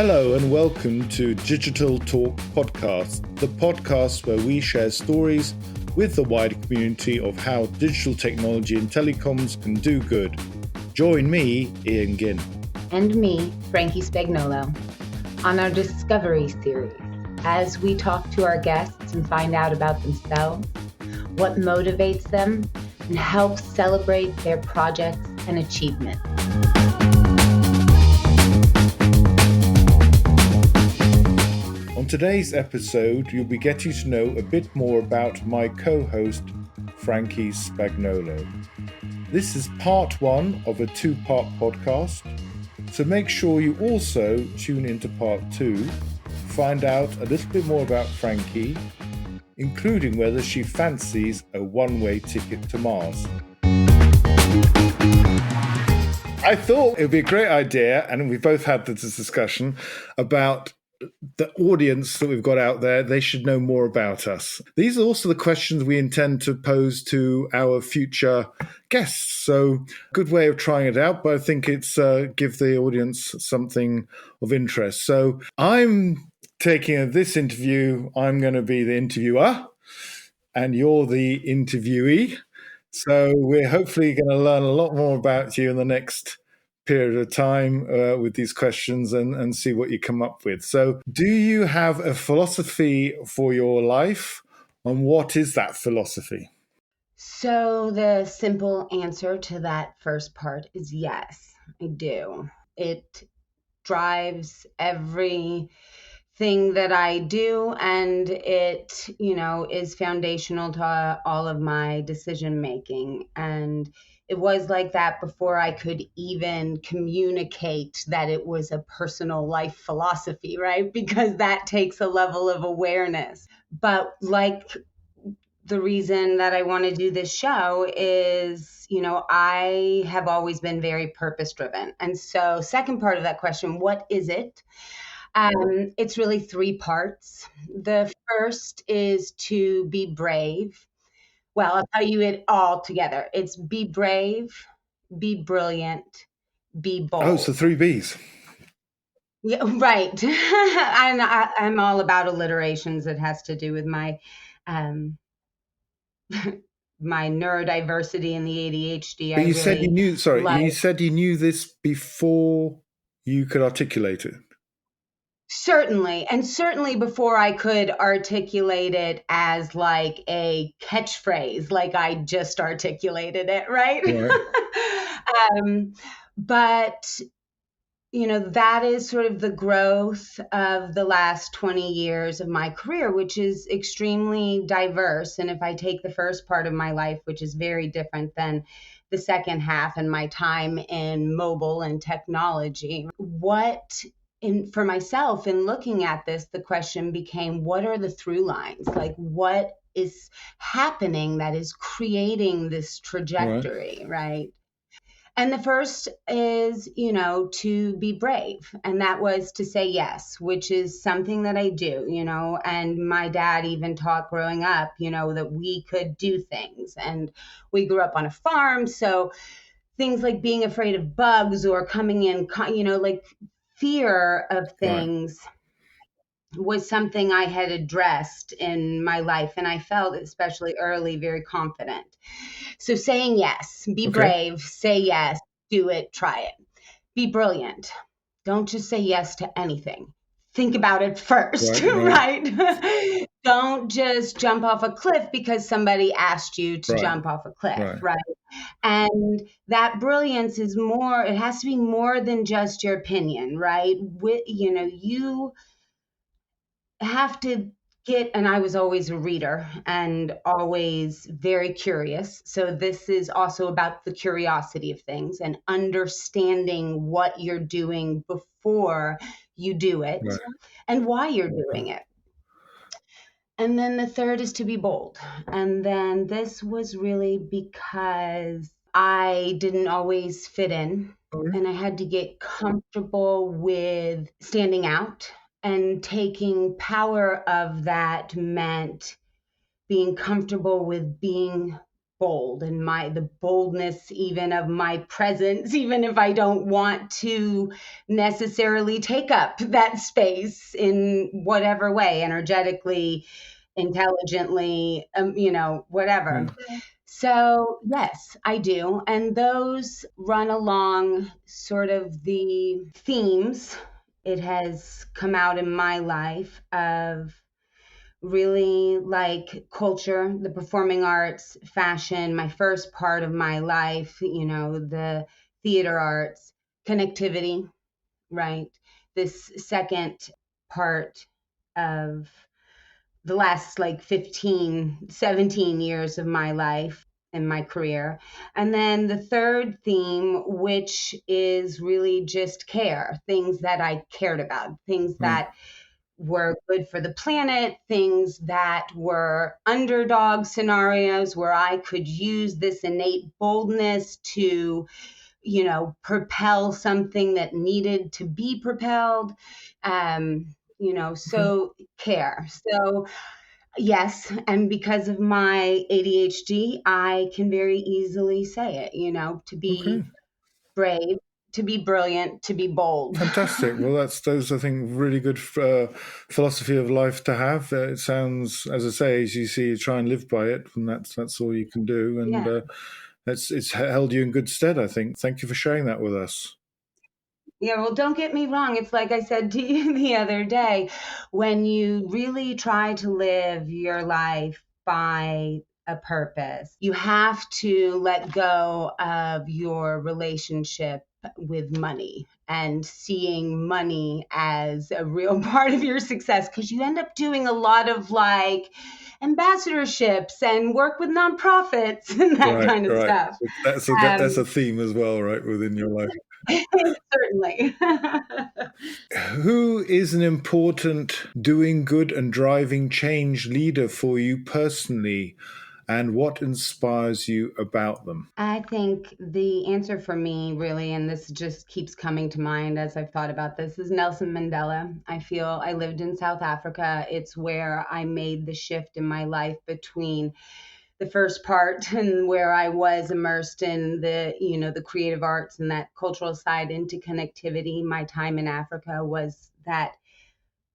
Hello and welcome to Digital Talk Podcast, the podcast where we share stories with the wider community of how digital technology and telecoms can do good. Join me, Ian Ginn. And me, Frankie Spagnolo, on our Discovery series as we talk to our guests and find out about themselves, what motivates them, and help celebrate their projects and achievements. On today's episode, you'll be getting to know a bit more about my co-host, Frankie Spagnolo. This is part one of a two-part podcast, so make sure you also tune into part two, find out a little bit more about Frankie, including whether she fancies a one-way ticket to Mars. I thought it would be a great idea, and we both had this discussion about the audience that we've got out there. They should know more about us. These are also the questions we intend to pose to our future guests. So good way of trying it out, but I think it's give the audience something of interest. So I'm taking this interview. I'm going to be the interviewer and you're the interviewee. So we're hopefully going to learn a lot more about you in the next period of time with these questions and see what you come up with. So do you have a philosophy for your life, and what is that philosophy? So the simple answer to that first part is yes, I do. It drives everything that I do, and it, is foundational to all of my decision making. And it was like that before I could even communicate that it was a personal life philosophy, right? Because that takes a level of awareness. But like the reason that I want to do this show is, I have always been very purpose driven. And so second part of that question, what is it? It's really three parts. The first is to be brave. Well, I'll tell you it all together. It's be brave, be brilliant, be bold. Oh, so 3 Bs. Yeah, right. I'm all about alliterations. It has to do with my my neurodiversity and the ADHD. But you said you knew. Sorry, you said you knew this before you could articulate it. Certainly. And certainly before I could articulate it as like a catchphrase, like I just articulated it, right? But, that is sort of the growth of the last 20 years of my career, which is extremely diverse. And if I take the first part of my life, which is very different than the second half and my time in mobile and technology, for myself, in looking at this, the question became, what are the through lines? Like, what is happening that is creating this trajectory, right? And the first is, to be brave. And that was to say yes, which is something that I do, and my dad even taught growing up, that we could do things. And we grew up on a farm. So things like being afraid of bugs or coming in, like fear of things was something I had addressed in my life. And I felt, especially early, very confident. So saying yes, be brave, say yes, do it, try it. Be brilliant. Don't just say yes to anything. Think about it first, right? Don't just jump off a cliff because somebody asked you to jump off a cliff, right? And that brilliance is more, it has to be more than just your opinion, right? You have to and I was always a reader and always very curious. So this is also about the curiosity of things and understanding what you're doing before you do it and why you're doing it. And then the third is to be bold. And then this was really because I didn't always fit in and I had to get comfortable with standing out. And taking power of that meant being comfortable with being bold, and the boldness even of my presence, even if I don't want to necessarily take up that space in whatever way, energetically, intelligently, whatever. Yeah. So, yes, I do. And those run along sort of the themes. It has come out in my life of really like culture, the performing arts, fashion, my first part of my life, the theater arts, connectivity, right? This second part of the last like 15, 17 years of my life and my career. And then the third theme, which is really just care, things that I cared about, things Right. that were good for the planet, things that were underdog scenarios where I could use this innate boldness to, propel something that needed to be propelled. Okay. So care. So yes, and because of my ADHD, I can very easily say it, to Okay. be brave, to be brilliant, to be bold. Fantastic. Well, that's those I think really good philosophy of life to have. It sounds, as I say, as you see, you try and live by it, and that's all you can do. And Yeah. it's held you in good stead, I think. Thank you for sharing that with us. Yeah, well, don't get me wrong. It's like I said to you the other day, when you really try to live your life by a purpose, you have to let go of your relationship with money and seeing money as a real part of your success, because you end up doing a lot of like ambassadorships and work with nonprofits and that Right, kind of right. stuff. That's Um, a theme as well, right, within your life. certainly. Who is an important doing good and driving change leader for you personally, and what inspires you about them? I think the answer for me, really, and this just keeps coming to mind as I've thought about this, is Nelson Mandela. I feel I lived in South Africa. It's where I made the shift in my life between the first part and where I was immersed in the creative arts and that cultural side into connectivity. My time in Africa was that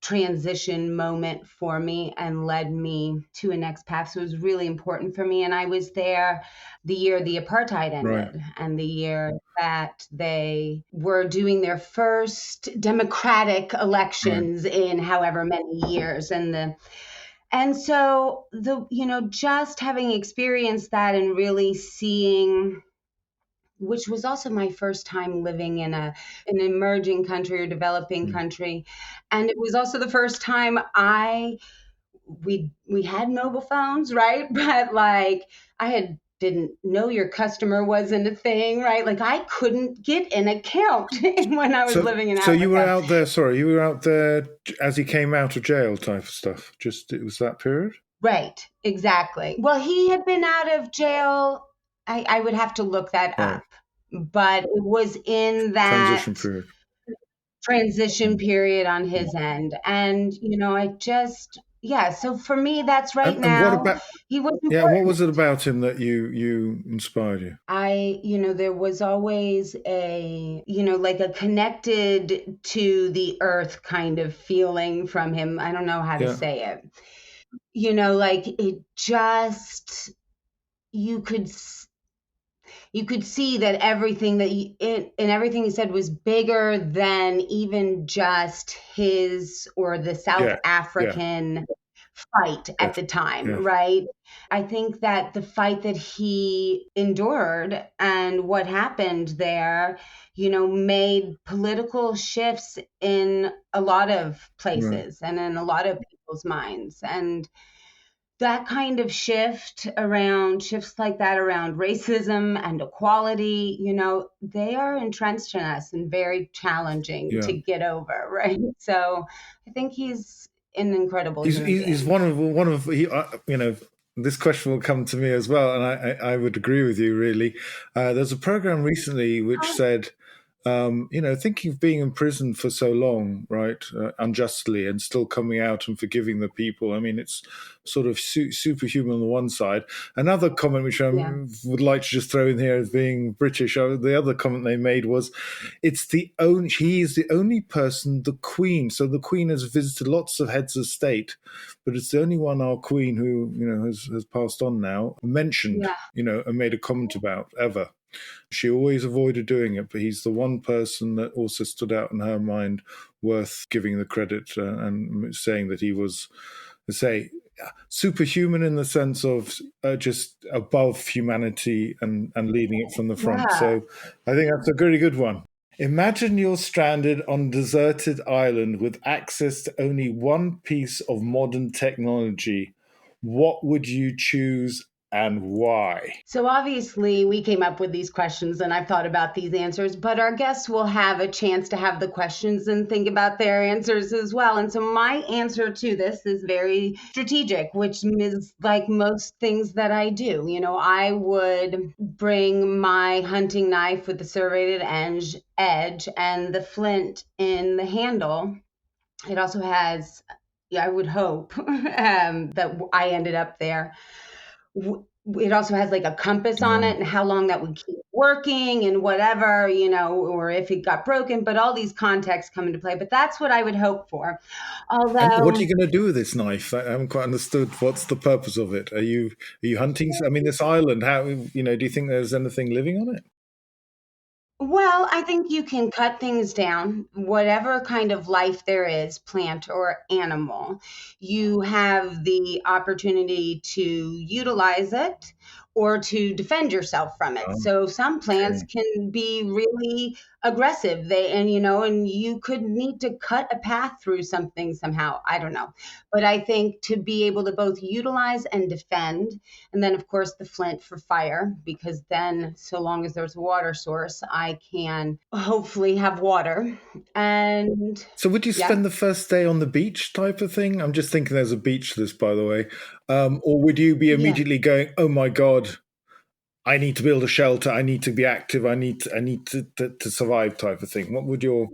transition moment for me and led me to a next path. So it was really important for me. And I was there the year the apartheid Right, ended and the year that they were doing their first democratic right. elections in however many years. And so just having experienced that and really seeing, which was also my first time living in an emerging country or developing Mm. country, and it was also the first time we had mobile phones, right? But like I had didn't know your customer wasn't a thing, right? Like I couldn't get an account when I was living in So you were Africa. out there. Sorry, you were out there as he came out of jail, type of stuff. Just it was that period. Right, exactly. Well, he had been out of jail. I would have to look that Right, up, but it was in that transition period. transition Mm. period on his end. And, I just, yeah, so for me, that's right And what now. about? He was Yeah, what was it important. about him that you inspired you? There was always like a connected to the earth kind of feeling from him. I don't know how to Yeah, say it. Like it just, you could you could see that everything and everything he said was bigger than even just his or the South yeah, yeah, African fight yeah, at the time, yeah. right? I think that the fight that he endured and what happened there, made political shifts in a lot of Right. places and in a lot of people's minds. And that kind of shifts like that around racism and equality, they are entrenched in us and very challenging Yeah. to get over, right? So I think he's an incredible human He's being. one of he this question will come to me as well, and I would agree with you really. There's a program recently which said Thinking of being in prison for so long, right, unjustly, and still coming out and forgiving the people. I mean, it's sort of superhuman on the one side. Another comment which I Yeah. would like to just throw in here as being British, the other comment they made was, he is the only person, the Queen. So the Queen has visited lots of heads of state, but it's the only one, our Queen, who has passed on now, mentioned, Yeah. and made a comment about ever. She always avoided doing it, but he's the one person that also stood out in her mind, worth giving the credit, and saying that he was, say, superhuman in the sense of just above humanity and leading it from the front. Yeah. So I think that's a really good one. Imagine you're stranded on a deserted island with access to only one piece of modern technology. What would you choose and why? So obviously, we came up with these questions and I've thought about these answers, but our guests will have a chance to have the questions and think about their answers as well. And so my answer to this is very strategic, which is like most things that I do. I would bring my hunting knife with the serrated edge and the flint in the handle. It also has, I would hope that I ended up there. It also has like a compass on it and how long that would keep working and whatever, or if it got broken, but all these contexts come into play. But that's what I would hope for. And what are Although, you going to do with this knife? I haven't quite understood what's the purpose of it. Are you hunting? I mean, this island. How do you think there's anything living on it? well, I think you can cut things down, whatever kind of life there is, plant or animal. You have the opportunity to utilize it or to defend yourself from it. Oh, So some plants okay. can be really aggressive. And you could need to cut a path through something somehow. I don't know. But I think to be able to both utilize and defend, and then, of course, the flint for fire, because then, so long as there's a water source, I can hopefully have water. And So would you yeah, spend the first day on the beach type of thing? I'm just thinking there's a beach this, by the way. Or would you be yeah. immediately going, "Oh my God, I need to build a shelter. I need to be active. I need to survive," type of thing? What would your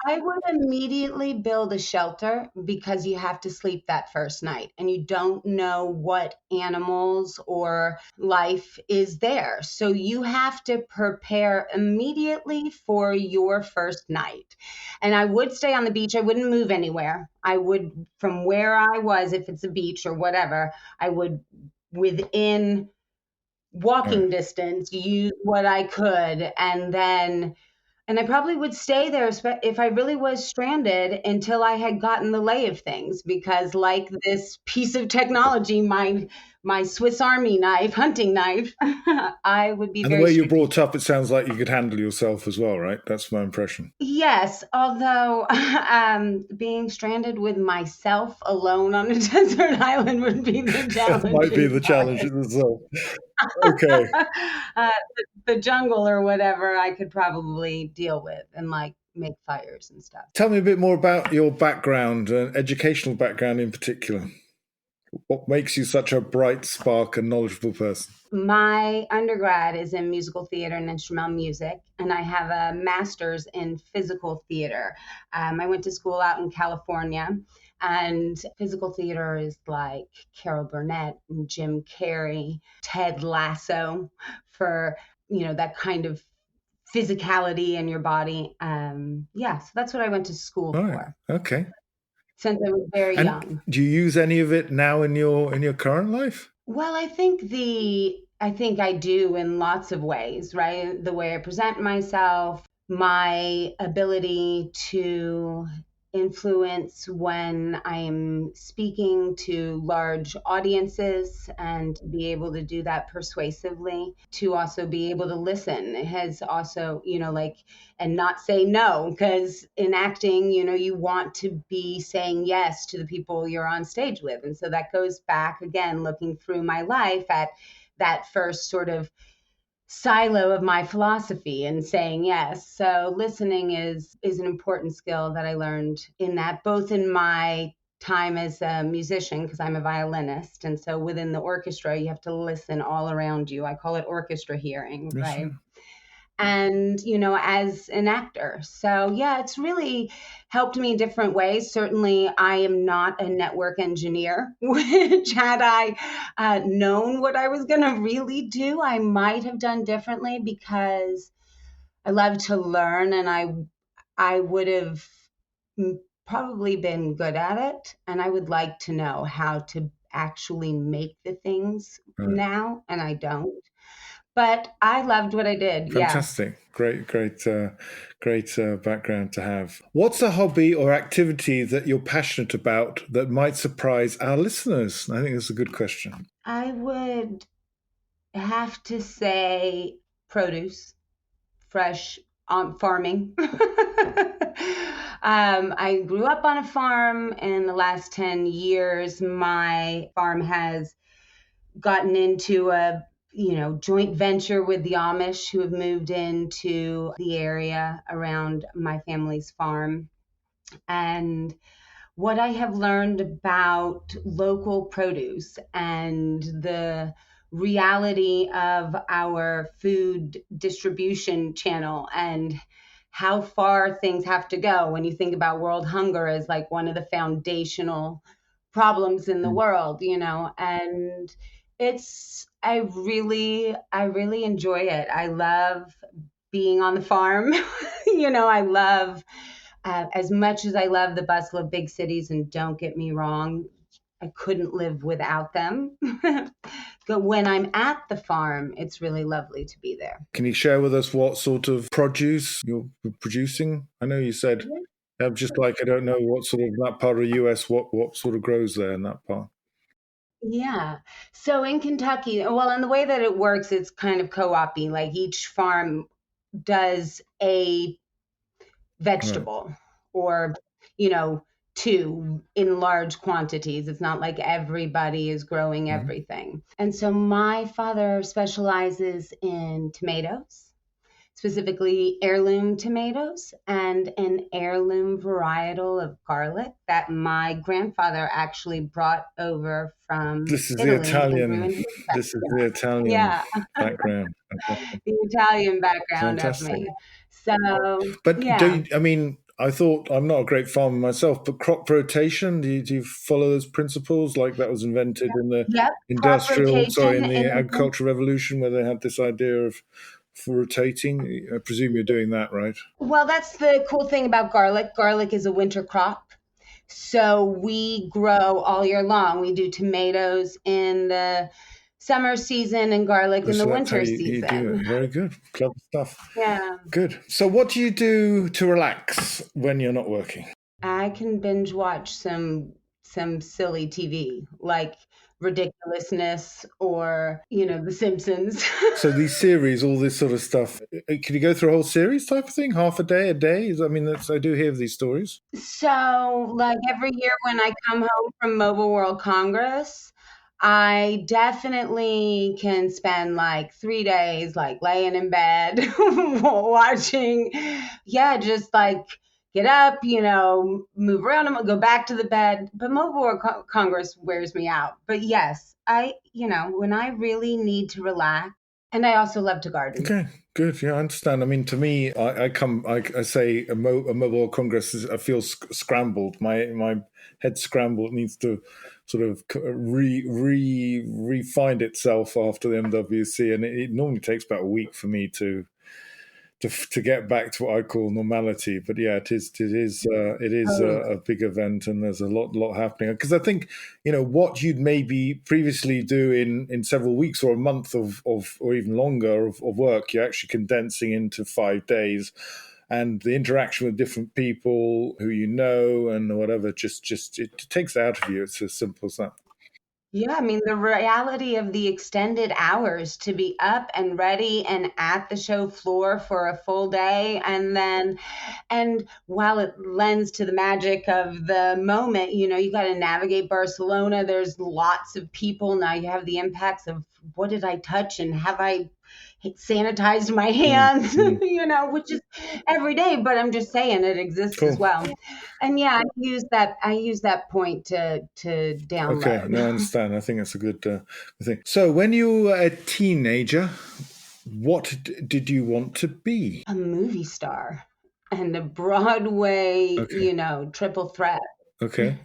I would immediately build a shelter because you have to sleep that first night and you don't know what animals or life is there. So you have to prepare immediately for your first night. And I would stay on the beach. I wouldn't move anywhere. I would, from where I was, if it's a beach or whatever, I would, within oh. walking distance, use what I could, and I probably would stay there if I really was stranded until I had gotten the lay of things, because like this piece of technology, my Swiss Army knife, hunting knife, I would be And the very way you're strategic. brought up, it sounds like you could handle yourself as well, right? That's my impression. Yes, although being stranded with myself alone on a desert island would be the Might be challenging the part. challenge itself. Okay. uh, the jungle or whatever I could probably deal with and like make fires and stuff. Tell me a bit more about your background, educational background in particular. What makes you such a bright spark and knowledgeable person? My undergrad is in musical theater and instrumental music, and I have a master's in physical theater. I went to school out in California, and physical theater is like Carol Burnett and Jim Carrey, Ted Lasso for, that kind of physicality in your body. Yeah, so that's what I went to school All right. for Okay. since I was very And young. do you use any of it now in your current life? Well, I think I do in lots of ways, right? The way I present myself, my ability to influence when I'm speaking to large audiences and to be able to do that persuasively, to also be able to listen. It has also, like, and not say no, because in acting, you want to be saying yes to the people you're on stage with. And so that goes back again, looking through my life at that first sort of silo of my philosophy and saying yes. So listening is an important skill that I learned in that, both in my time as a musician, because I'm a violinist, and so within the orchestra you have to listen all around you. I call it orchestra hearing, Yes, right? sir. and as an actor. So yeah, it's really helped me in different ways. Certainly I am not a network engineer, which had I known what I was going to really do, I might have done differently, because I love to learn, and I would have probably been good at it, and I would like to know how to actually make the things Right. now, and I don't. But I loved what I did. Yeah. Fantastic. Great background to have. What's a hobby or activity that you're passionate about that might surprise our listeners? I think that's a good question. I would have to say produce, fresh, farming. I grew up on a farm. In the last 10 years, my farm has gotten into a joint venture with the Amish, who have moved into the area around my family's farm. And what I have learned about local produce and the reality of our food distribution channel, and how far things have to go when you think about world hunger as like one of the foundational problems in the Mm. world, and I really enjoy it. I love being on the farm. I love, as much as I love the bustle of big cities, and don't get me wrong, I couldn't live without them. But when I'm at the farm, it's really lovely to be there. Can you share with us what sort of produce you're producing? I know you said, Yeah. I'm just like, I don't know what sort of that part of the US, what sort of grows there in that part. Yeah. So in Kentucky, well, and the way that it works, it's kind of co-op-y. Like each farm does a Right. vegetable, or, you know, two in large quantities. It's not like everybody is growing Mhm. everything. And so my father specializes in tomatoes, specifically heirloom tomatoes, and an heirloom varietal of garlic that my grandfather actually brought over from This is the Italy and grew Italian. in his This is the backyard. Italian Yeah, background. Fantastic. the Italian background of Fantastic. me. So, But yeah. I mean, I thought I'm not a great farmer myself, but crop rotation, do you follow those principles? Like that was invented in the Yep, crop in rotation the in. agricultural revolution where they had this idea of for rotating. I presume you're doing that, right? Well, that's the cool thing about garlic. Garlic is a winter crop. So we grow all year long. We do tomatoes in the summer season and garlic in the So that's how winter you do it. season. Very good. Clever stuff. Yeah. Good. So what do you do to relax when you're not working? I can binge watch some silly TV, like Ridiculousness, or, The Simpsons. So these series, all this sort of stuff, can you go through a whole series type of thing? Half a day, a day? I mean, I do hear of these stories. So, like every year when I come home from Mobile World Congress, I definitely can spend like 3 days, like laying in bed, watching. Yeah, just like get up, move around, and go back to the bed. But Mobile World Congress wears me out. But yes, when I really need to relax, and I also love to garden. Okay, good. Yeah, I understand. I mean, to me, I say a mobile congress is, I feel scrambled. My head scrambled. It needs to sort of refind itself after the MWC, and it normally takes about a week for me to get back to what I call normality. But yeah, it is a big event, and there's a lot happening. Because I think what you'd maybe previously do in several weeks or a month of or even longer of work, you're actually condensing into 5 days. And the interaction with different people who you know and whatever just it takes it out of you. It's as simple as that. Yeah, I mean, the reality of the extended hours to be up and ready and at the show floor for a full day. And while it lends to the magic of the moment, you got to navigate Barcelona. There's lots of people. Now you have the impacts of what did I touch, and have I sanitized my Mm, hands, mm. which is every day, but I'm just saying it exists as Cool. well. And yeah, I use that point to Okay, download. no, I understand. I think that's a good thing. So, when you were a teenager, What did you want to be? A movie star and a Broadway, Okay. triple threat. Okay.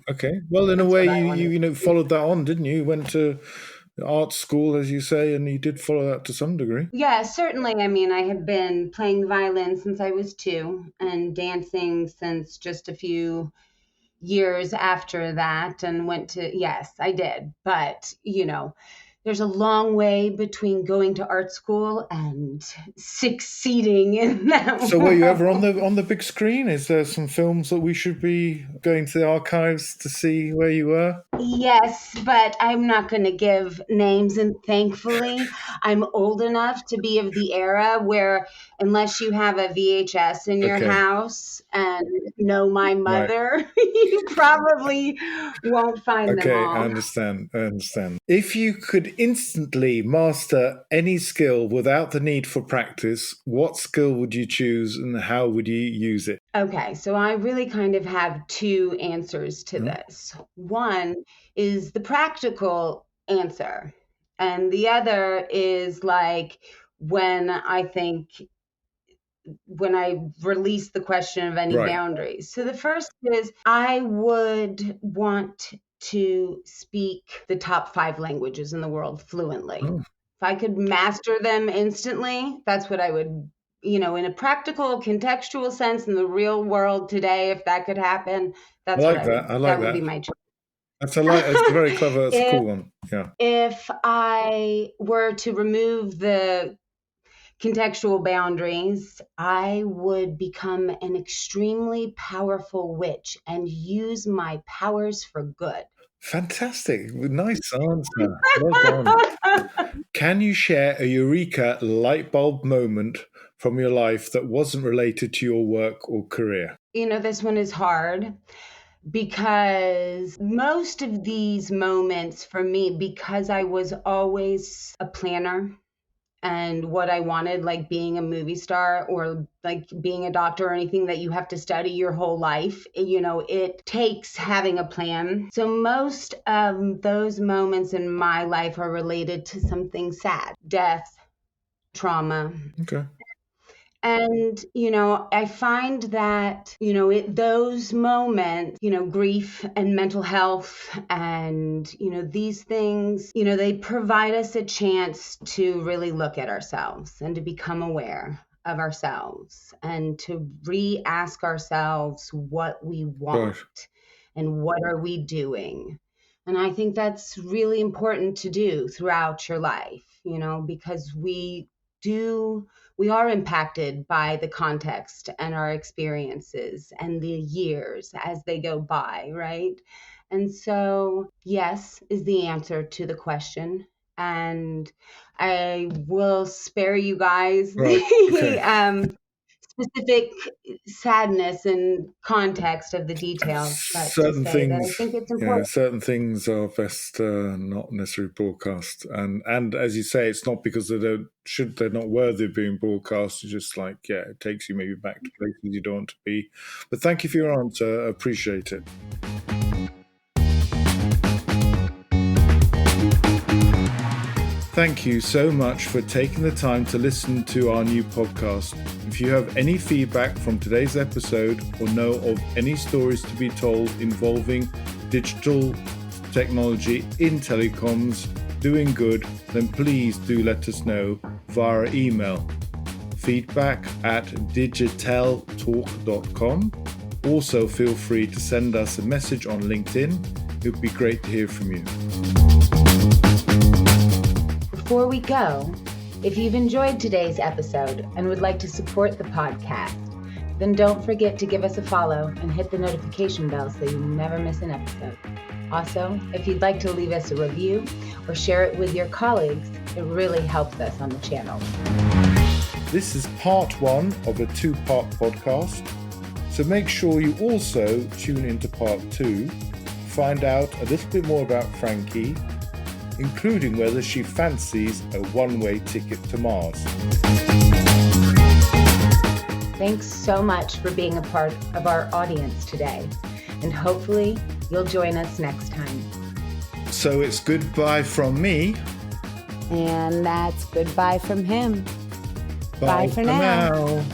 Well, in a That's way, what I you wanted. followed that on, didn't you? You went to art school, as you say, and you did follow that to some degree. Yeah, certainly. I mean, I have been playing the violin since I was 2 and dancing since just a few years after that, and yes, I did. But, there's a long way between going to art school and succeeding in that So, were you ever on world. the big screen? Is there some films that we should be going to the archives to see where you were? Yes, but I'm not going to give names. And thankfully, I'm old enough to be of the era where, unless you have a VHS in your Okay, house and know my right. mother, you probably won't find them Okay, I all. understand. If you could instantly master any skill without the need for practice, what skill would you choose and how would you use it? Okay, so I really kind of have 2 answers to Hmm? this. One is the practical answer, and the other is like when I think when I release the question of any Right. boundaries. So the first is I would want to speak the top 5 languages in the world fluently. Oh, If I could master them instantly, that's what I would, in a practical, contextual sense in the real world today, if that could happen, I that's what like that. I like that would be that. my choice. It's a very clever, it's a if cool one. Yeah. if I were to remove the contextual boundaries, I would become an extremely powerful witch and use my powers for good. Fantastic. Nice answer. Well done. Can you share a eureka light bulb moment from your life that wasn't related to your work or career? This one is hard because most of these moments for me, because I was always a planner and what I wanted, like being a movie star or like being a doctor or anything that you have to study your whole life, it takes having a plan. So most of those moments in my life are related to something sad, death, trauma. Okay. And, I find that, those moments, grief and mental health and, these things, they provide us a chance to really look at ourselves and to become aware of ourselves and to re-ask ourselves what we want Gosh. and what are we doing. And I think that's really important to do throughout your life, because we are impacted by the context and our experiences and the years as they go by, right? And so, yes, is the answer to the question. And I will spare you guys Right. Okay. the specific sadness and context of the details, but to Certain say that I things, think it's yeah, important. certain things are best not necessarily broadcast, and as you say, it's not because they're not worthy of being broadcast. It's just like it takes you maybe back to places you don't want to be. But thank you for your answer. I appreciate it. Thank you so much for taking the time to listen to our new podcast. If you have any feedback from today's episode or know of any stories to be told involving digital technology in telecoms doing good, then please do let us know via email feedback@digiteltalk.com. Also, feel free to send us a message on LinkedIn. It would be great to hear from you. Before we go, if you've enjoyed today's episode and would like to support the podcast, then don't forget to give us a follow and hit the notification bell so you never miss an episode. Also, if you'd like to leave us a review or share it with your colleagues, it really helps us on the channel. This is part 1 of a 2-part podcast, so make sure you also tune into part 2 to find out a little bit more about Frankie, including whether she fancies a one-way ticket to Mars. Thanks so much for being a part of our audience today, and hopefully you'll join us next time. So it's goodbye from me. And that's goodbye from him. Bye for now.